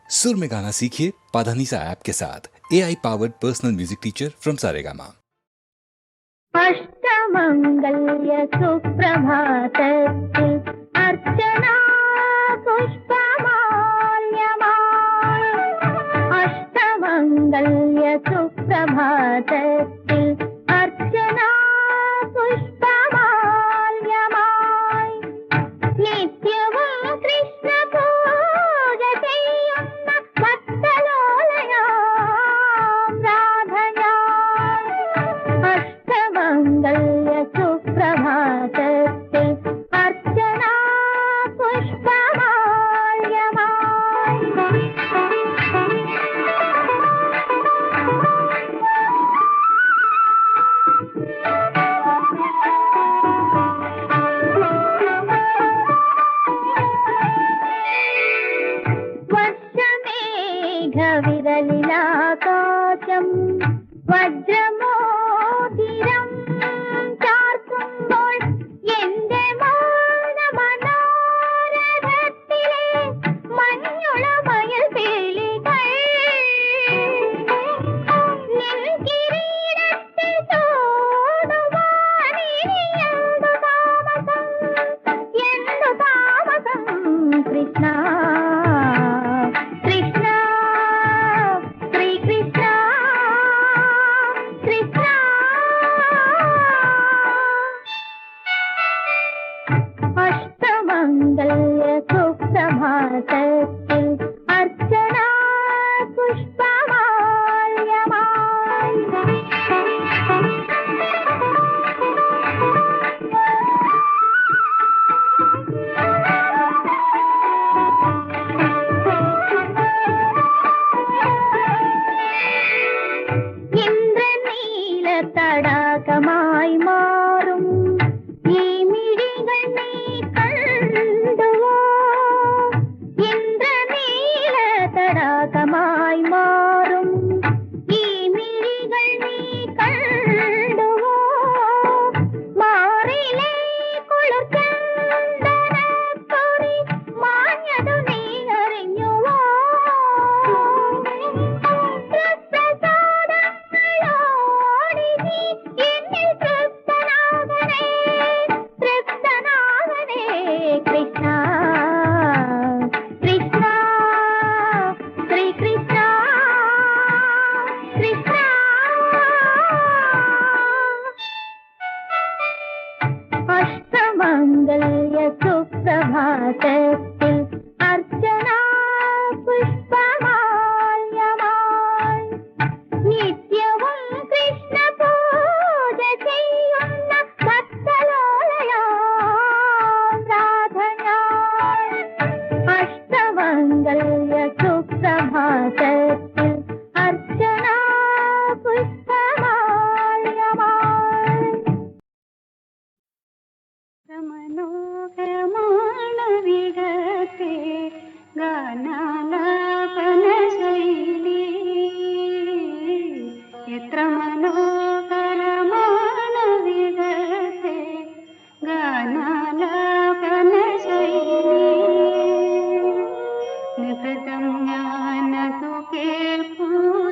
सुर में गाना सीखिए पाधानीसा ऐप के साथ। AI powered personal music teacher from Saregama. अष्टमंगल्य सुप्रभातस्ते अर्चना पुष्पमाल्यमाय। अष्टमंगल्य सुप्रभातस्ते अर्चना पुष्पमाल्यमाय। नित्यവും കൃഷ്ണ പൂജ ചെയ്യുന്ന ഭക്തലോലയാം രാധയാം। അഷ്ടമംഗല്യ സുപ്രഭാതത്തെ അർച്ചനാ വർഷമേഘവിരലിലാകാശം വജ്രമോതിരം ചാർത്തുമ്പോൾ എന്റെ മൗനമനോരഥത്തിലെ മഞ്ഞുളമയിൽ പീലികൾ നിൻ കിരീടത്തിൽ ചൂടുവാനിനി എന്തു താമസം കൃഷ്ണ കൃഷ്ണ ശ്രീകൃഷ്ണ കൃഷ്ണ। അഷ്ടമംഗല്യ സുപ്രഭാതത്തിൽ അർച്ചനാ പുഷ്പമാല്യമായി। ഇന്ദ്രനീല തടാകമായി മാറും ഈ മിഴികൾ നീ കണ്ടുവോ? ഇന്ദ്രനീല തടാകമായി മാറും ഈ മിഴികൾ നീ കണ്ടുവോ? മാറിലെ കുളിർക്കണ്ടനക്കുറി മാഞ്ഞതു നീ അറിഞ്ഞുവോ? തൃപ്രസാദങ്ങളോടി നീ എന്നിൽ തൃപ്തനാകണേ തൃപ്തനാകണേ കൃഷ്ണ കൃഷ്ണ ശ്രീകൃഷ്ണ കൃഷ്ണ। അഷ്ടമംഗല്യ സുപ്രഭാതത്തിൽ അർച്ചനാ പുഷ്പമാല്യമായി। നിത്യവും കൃഷ്ണ പൂജ ചെയ്യുന്ന ഭക്തലോലയാം രാധയാം। അഷ്ടമംഗല്യ സുപ്രഭാതത്തിൽ അർച്ചനാ പുഷ്പമാല്യമായി। മനോഹരമാണവിടത്തെ ഗാനാലാപന ശൈലി എത്ര മനോഹരമാണവിടത്തെ ഗാനാലാപന ശൈലി നികൃതം ജ്ഞാനതു കേൾപ്പൂ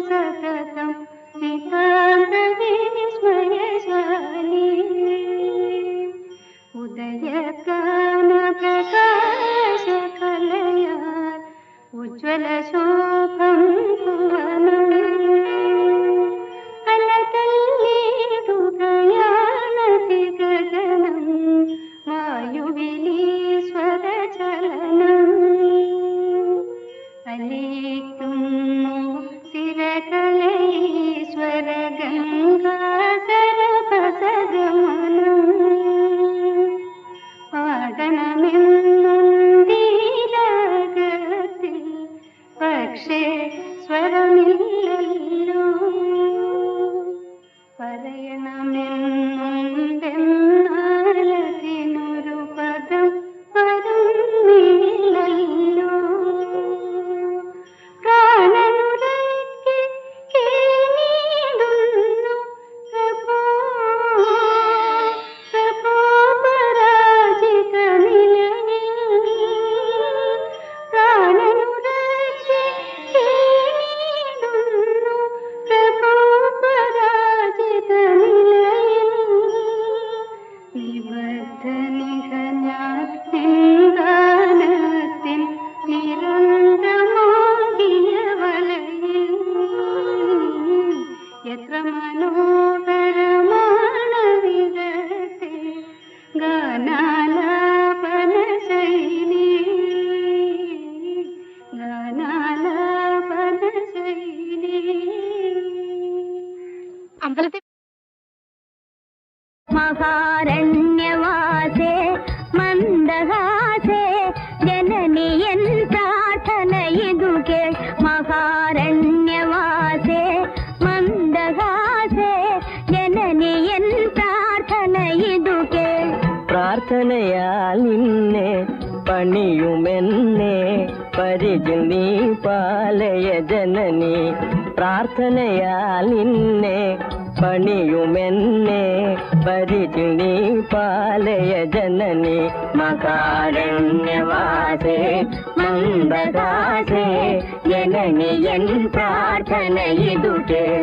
സതതം നിതാന്ത വിസ്മയശാലി ഉദയകാന പ്രകാശ കലയാൽ ഉജ്വല ശോഭം ഭുവനം അലതല്ലിടുകയാണതി ഗഗനം വായുവിലീശ്വര ചലനം അലയിക്കുന്നു സിരകളീശ്വര ഗംഗാസരപസഗമനം പാടണമെന്നുണ്ടീലകത്തിൽ പക്ഷേ സ്വരമില്ലല്ലോ കേൾ മഹാരണ്യവാസേ മന്ദഹാസേ ജനനിയൻ പ്രാർത്ഥന ഇതു കേൾ. പ്രാർത്ഥനയാൽ നിന്നെ പണിയുമെന്നെ പരിചിൽ നീ പാലയ ജനനി. പ്രാർത്ഥനയാൽ നിന്നെ പണിയുമെന്നെ പരിചിൽ നീ പാലയ ജനനി. മകാരണ്യവാസേ മന്ദദാസേ ജനനിയൻ പ്രാർത്ഥന ഇതു കേൾ.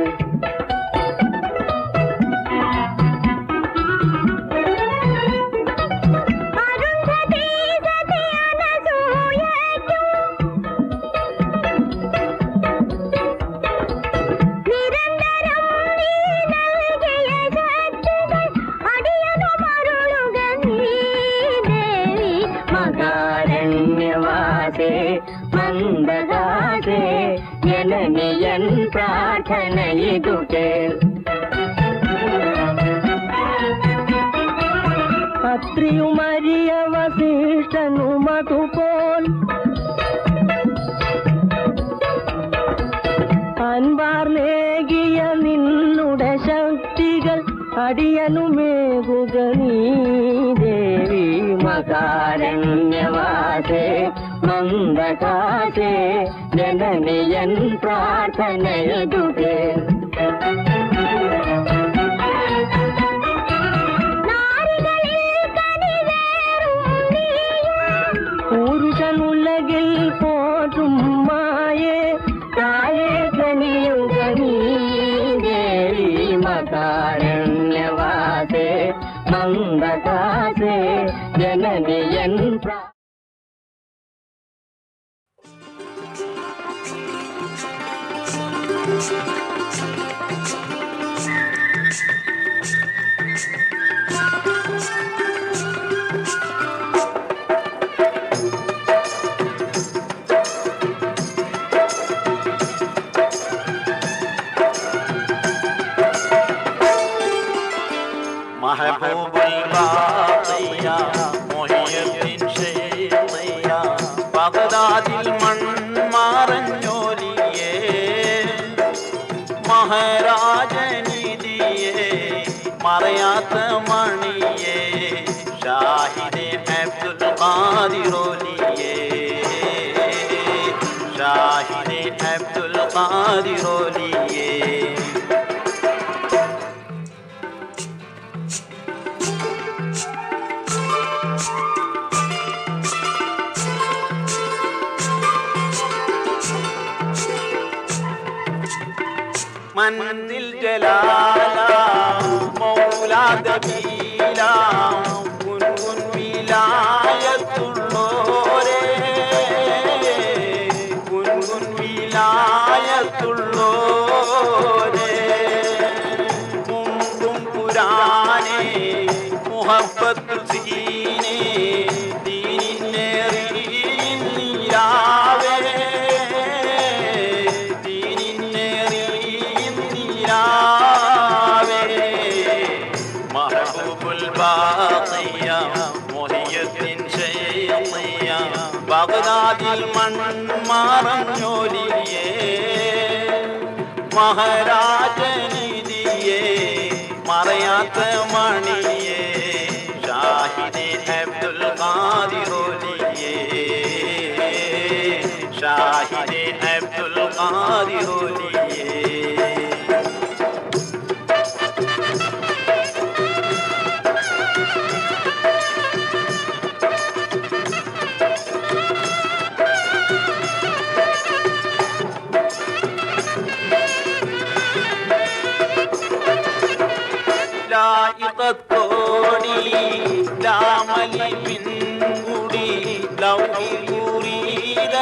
മന്ദദാസേ ജനനിയൻ പ്രാർത്ഥന ഇതു കേൾ. അത്രിയുമരിയ വസിഷ്ഠനുമതുപോൽ അൻപാർന്നേകിയ നിന്നുടെ ശക്തികൾ അടിയനുമേകുക നീ ദേവി. മകാരണ്യവാസേ മന്ദദാസേ ജനനിയൻ പ്രാർത്ഥന ഇതു കേൾ. പുരുഷനുലകിൽ പോറ്റും മായേ തായേ കനിയുക നീ ദേവി. മകാരണ്യവാസേ മന്ദദാസേ ജനനിയൻ महबूबुल बातिया मोहिയുദ്ദീൻ ഷേഖിയ ബഗ്ദാദിൽ മൺമറഞ്ഞോലിയേ മഹാരാജനിധിയേ മറയാത്ത മണിയേ ഷാഹിദേ അബ്ദുൽ ഖാദിറോലിയേ ഷാഹിദേ അബ്ദുൽ ഖാദിറോലിയേ मंदिल जलाला मौला दबीला गुनगुन विलायतुल्लोरे गुनगुन विलायतुल्लोरे मुंदुम पुराने मोहब्बत सीने दीने नीरावे महबूबुल बातिया मोहिയുദ്ദീൻ ഷേഖിയ ബഗ്ദാദിൽ മൺമറഞ്ഞോലിയേ മഹാരാജനിധിയേ മറയാത്ത മണിയേ ഷാഹിദേ അബ്ദുൽ ഖാദിറോലിയേ ഷാഹിദേ അബ്ദുൽ ഖാദിറോലിയേ ലായികത്തോടി ലാമലി പിൻകുടി ലൗഹി കുറിതരിച്ചോരേ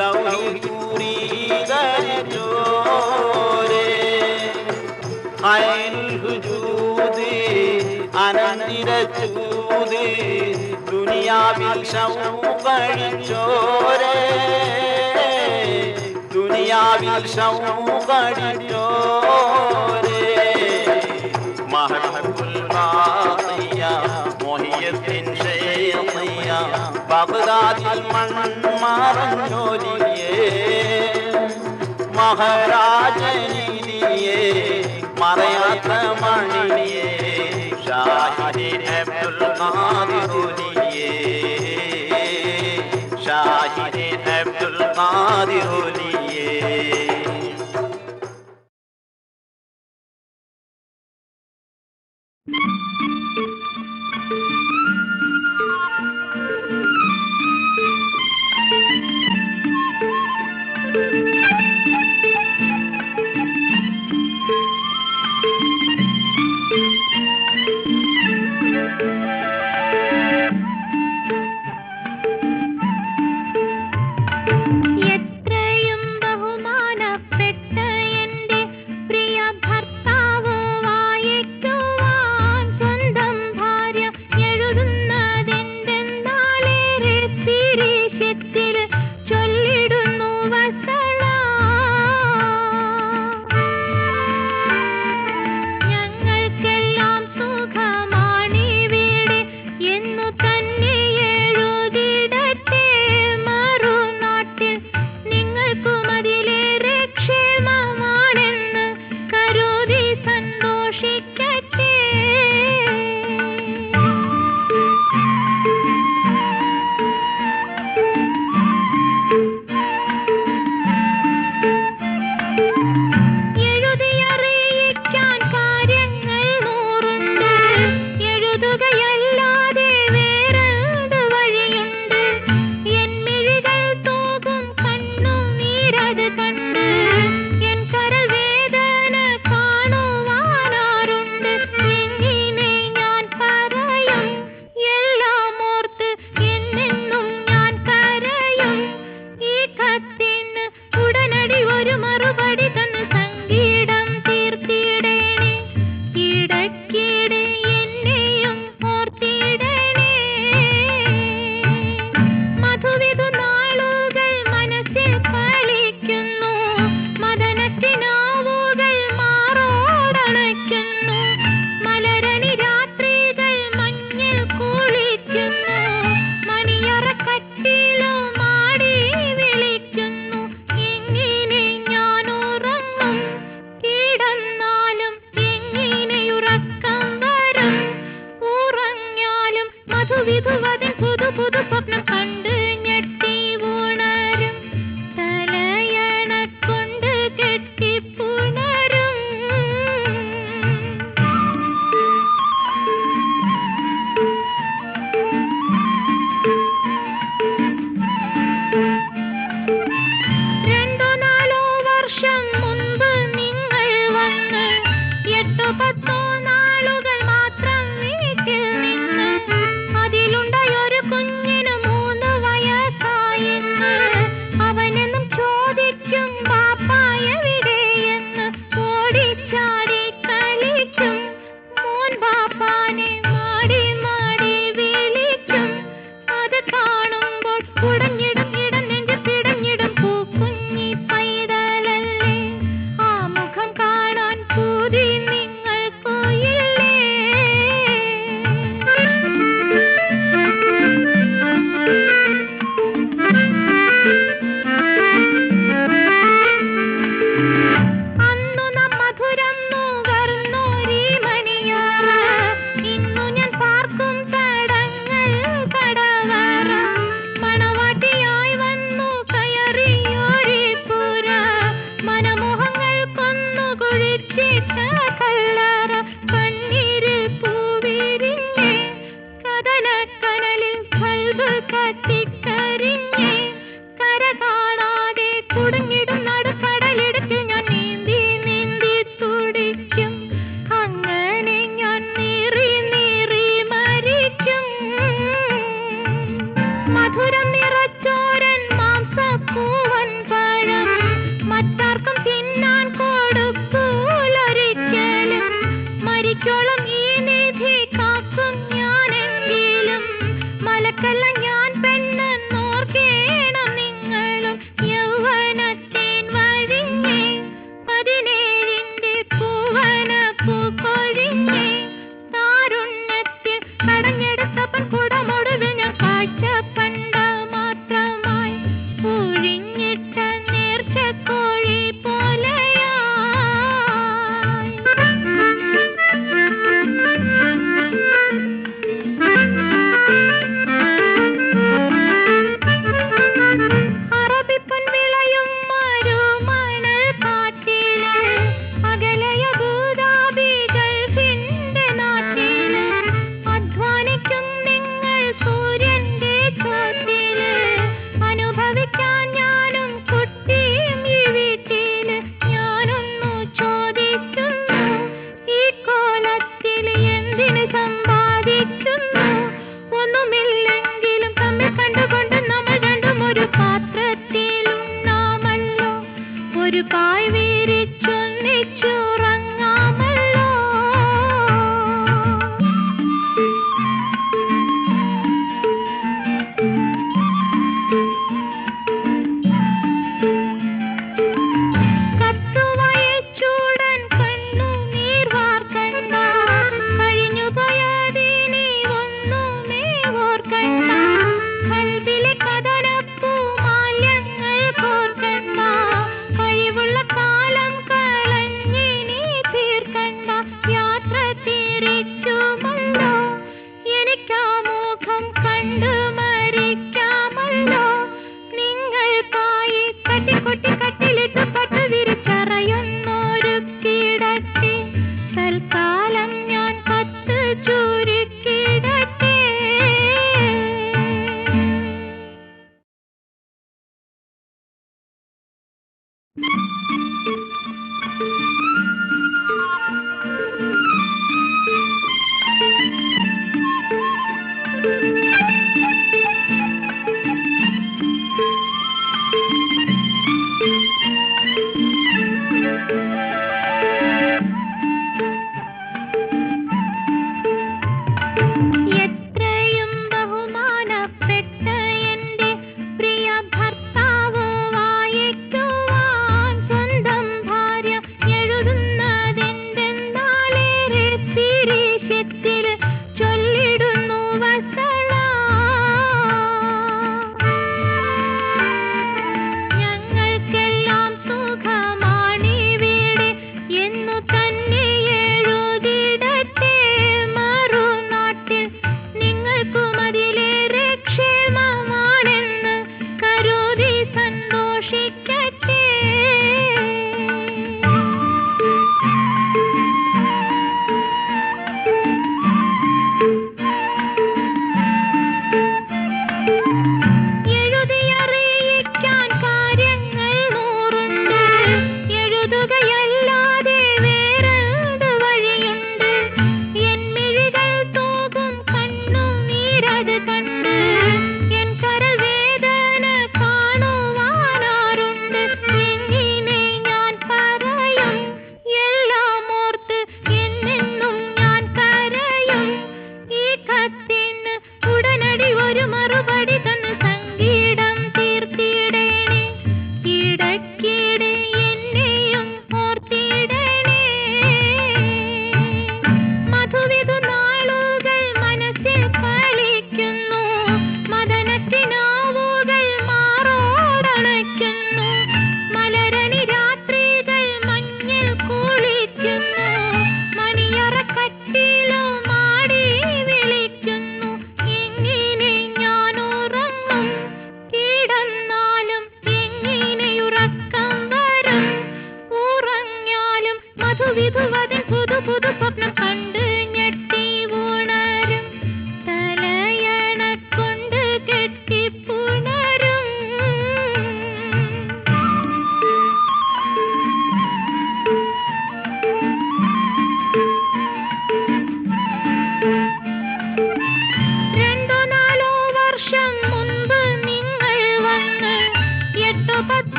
ലൗഹി കുറിതരിച്ചോരേ ഐനുൽ ഹുജൂദ് അനന്തിരച്ചൂത് ദുനിയാവിൽ ശൗഖടിച്ചോരേ ദുനിയാവിൽ ശൗഖടിച്ചോരേ महबूबुल बातिया मोहियुद्दीन ഷേഖിയ ബഗ്ദാദിൽ അതിൽ മൺമറഞ്ഞൊലിയേ മഹാരാജനീതിയെ മറയാത്ത മണിയെ ഷാഹിദ് അബ്ദുൽ ഖാദിറുലിയേ ഷാഹിദ് അബ്ദുൽ ഖാദിറുലിയേ എത്രയും ബഹുമാനം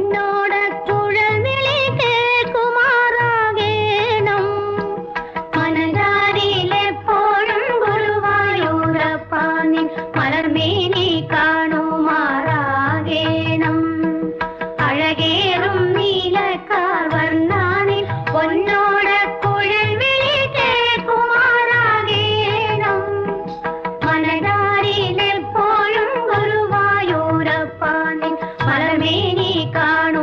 എന്നോട കുഴൽ വിളി കേൾക്കുമാറാകേണം മനതാരിലെപ്പോഴും ഗുരുവായൂരപ്പാനിൻ മലർമേനി കാണുമാറാകേണം അഴകേറും നീലക്കാർ വർണ്ണാനിൽ പൊന്നോട കുഴൽ വിളി കേൾക്കുമാറാകേണം മനതാരിലെപ്പോഴും ഗുരുവായൂരപ്പാനിൻ മലർമേനി കാണുമാറാകേണം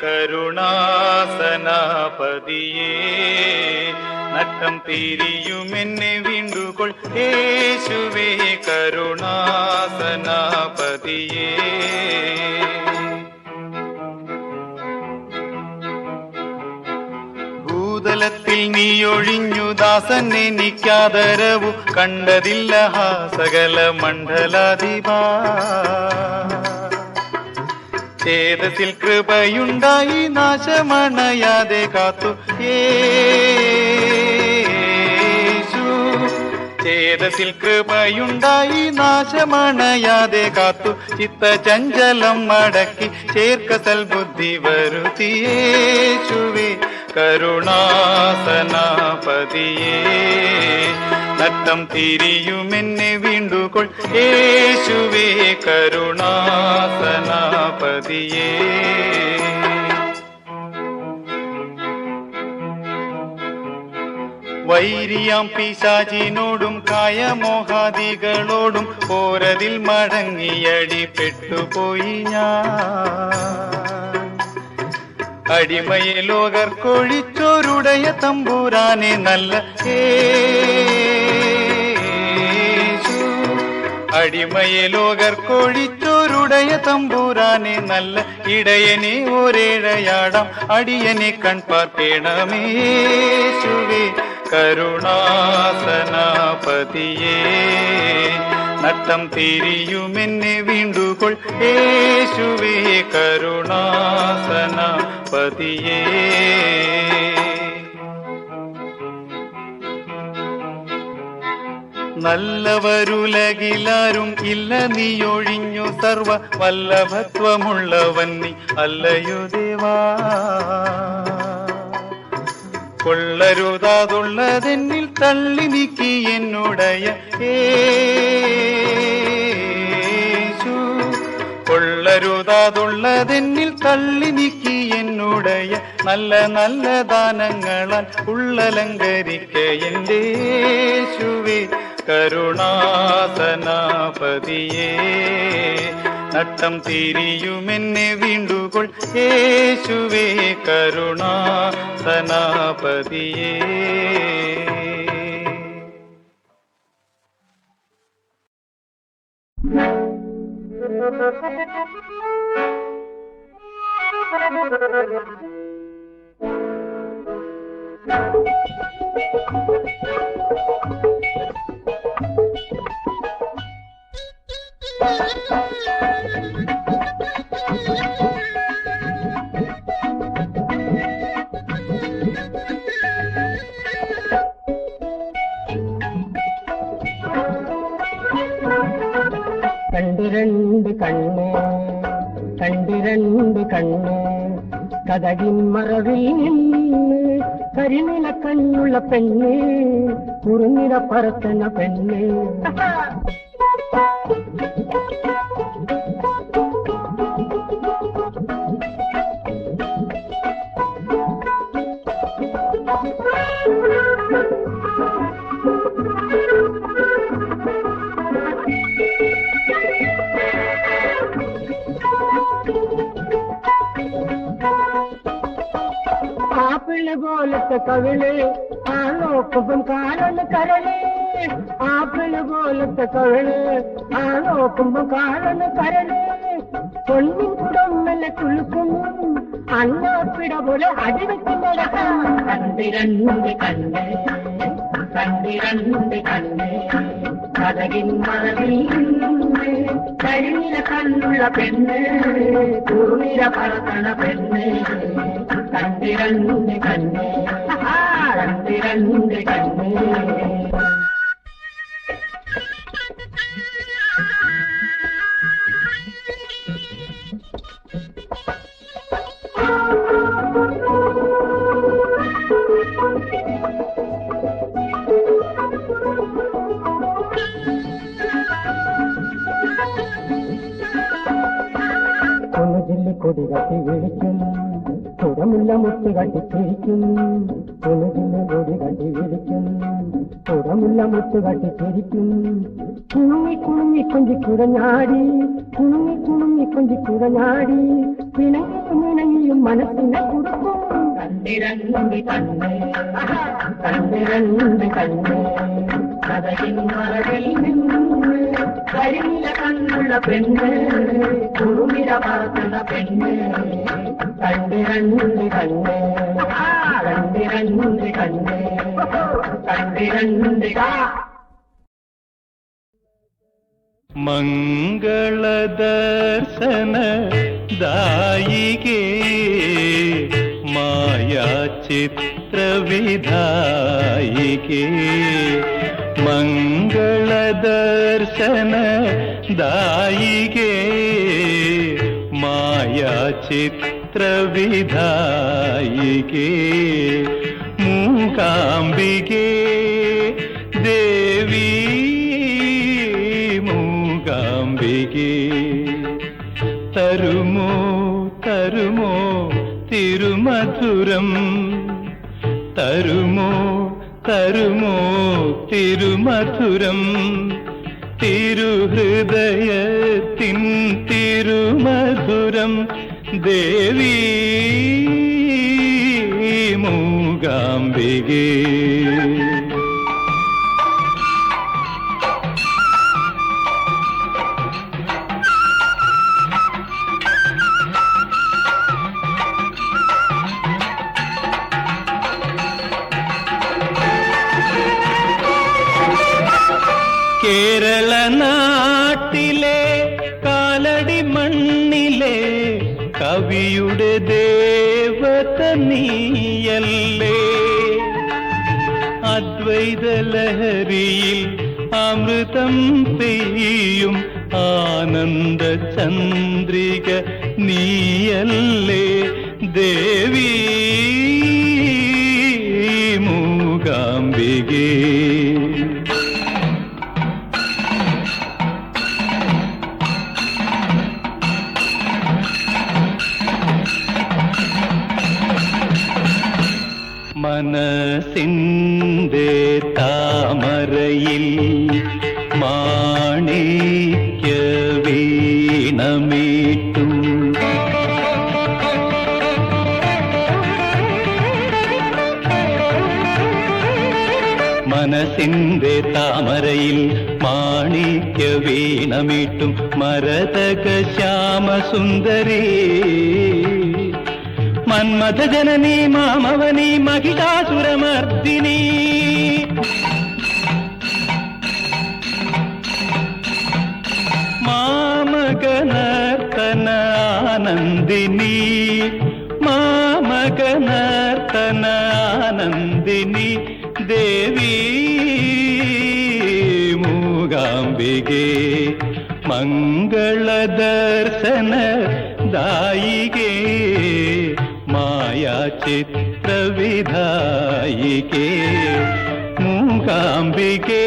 കരുണാസനാപതിയേ നട്ടം തിരിയുമെന്നെ വീണ്ടുകൊൾ യേശുവേ കരുണാസനാപതിയേ ഭൂതലത്തിൽ നീ ഒഴിഞ്ഞു ദാസൻ എനിക്കാദരവു കണ്ടതില്ല സകല മണ്ഡലാധിപാ ചേതത്തിൽ കൃപയുണ്ടായി നാശമണയാതെ കാത്തു യേശു ചേതത്തിൽ കൃപയുണ്ടായി നാശമണയാതെ കാത്തു ചിത്തചഞ്ചലം മടക്കി ചേർക്ക സൽബുദ്ധി വരുത്തിയേശുവേ കരുണാസനാപതിയേ നട്ടം തിരിയുമെന്നെ വീണ്ടുകൊൾ യേശുവേ കരുണാസനാപതിയേ വൈരിയാം പിശാചിനോടും കായമോഹാദികളോടും പോരതിൽ മടങ്ങിയടി പെട്ടുപോയി ഞാൻ അടിമയെ ലോകർ കൊഴിച്ചോരുടയ തമ്പുരാനെ നല്ല യേശു അടിമയെ ലോകർ കൊഴിച്ചോരുടയ തമ്പുരാനെ നല്ല ഇടയനെ ഒരേഴയാടാം അടിയനെ കൺപാർക്കേണമേ യേശുവേ കരുണാസനാപതിയേ നട്ടം തിരിയുമെന്നെ വീണ്ടുകൊൾ യേശുവേ കരുണാസനാപതിയേ നല്ലവരുലകിലാരും ഇല്ല നീയൊഴിഞ്ഞു സർവ വല്ലഭത്വമുള്ളവൻ നീ അല്ലയോ ദേവാ കൊള്ളരുതാതുള്ളതെന്നിൽ തള്ളി നീക്കി എന്നുടയ യേശു കൊള്ളരുതാതുള്ളതെന്നിൽ തള്ളി നീക്കി എന്നുടയ നല്ല നല്ല ദാനങ്ങളാൽ ഉള്ളലങ്കരിക്ക എൻ്റെ യേശുവേ കരുണാസനാപതിയേ നട്ടം തിരിയുമെന്നെ വീണ്ടുകൊൾ യേശുവേ കരുണാസനാപതിയേ കണ്ടിരണ്ട് കണ്ണ് കണ്ടിരണ്ട് കണ്ണ് കതകിൻ മറവിൽ നിന്ന് കരിനില കണ്ണുള്ള പെണ്ണ് കുറുനിര പറത്തന പെണ്ണ് ആപ്പിള് പോലത്തെ കവിള് ആ നോക്കുമ്പം കാണുന്ന കരള് ആപ്പിള് പോലത്തെ കവിള് ആ നോക്കുമ്പം കാണുന്ന കരള് പൊന്നിൻ കുടമ്മലെ കുളുക്കുന്നു അണ്ണാപ്പിട പോലെ അടിവെച്ച് നടക്കും കണ്ടിരണ്ട് കണ്ണ് കണ്ടിരണ്ട് കണ്ണ് കതകിൻ മറവിൽ കരിനില കണ്ണുള്ള പെണ്ണ് കുറുനിര പറത്തണ പെണ്ണ് കണ്ടിരണ്ട് കണ്ണ് കണ്ടിരണ്ട് കണ്ണ് കൊടി കട്ടി വിളിക്കും പുറമുള്ള മുത്ത് കട്ടിച്ചിരിക്കും കൊലുകിന് കൊടി കട്ടി വിളിക്കും പുറമുള്ള മുത്ത് കട്ടിച്ചിരിക്കും കുണുങ്ങി കുണുങ്ങി കൊഞ്ചി കുടഞ്ഞാടി കുണുങ്ങി കുണുങ്ങി കൊഞ്ചി കുടഞ്ഞാടി പിണങ്ങി പിണങ്ങി ചിരിയും മനസ്സിനെ കുറുക്കും. കണ്ടിരണ്ട് കണ്ണ്, കണ്ടിരണ്ട് കണ്ണ്, കഥകിൻ മറവിൽ നിന്ന് കരിഞ്ഞ കണ്ണുള്ള പെണ്ണ്, കുറുമിര പറത്തുന്ന പെണ്ണ്. കണ്ടിരണ്ട് കണ്ണ്, കണ്ടിരണ്ട് കണ്ണ്, കണ്ടിരണ്ട് മംഗളദർശന ദായികേ മായാ ചിത്രവിധായികേ മംഗളദർശന ദായികേ മായാ ചിത്രവിധായികേ മൂകാംബികേ ദേവി മൂകാംബികേ തരുമോ തരുമോ തിരുമധുരം തരുമോ തരുമോ തിരുമധുരം തിരുഹൃദയത്തിൻ തിരുമധുരം ദേവി മൂകാംബികേ കേരള നാട്ടിലെ കാലടി മണ്ണിലെ കവിയുടെ ദേവത നീയല്ലേ അദ്വൈത ലഹരിയിൽ അമൃതം പെയ്യും ആനന്ദ ചന്ദ്രിക നീയല്ലേ ദേവി മൂകാംബികേ മനസ്സിൻ്റെ താമരയിൽ മാണിക്യ വീണമീട്ടും മനസ്സിൻ്റെ താമരയിൽ മാണിക്യ വീണമീട്ടും മരതക ശ്യാമസുന്ദരീ മന്മഥ ജനനീ മാമവനീ മഹിഷാസുരമർദിനീ മാമകനർത്തന ആനന്ദിനി മാമകനർത്തന ആനന്ദിനി ദേവി മൂകാംബികേ മംഗളദർശന ദായികേ മായാ ചിത്രവിധായികേ മൂകാംബികേ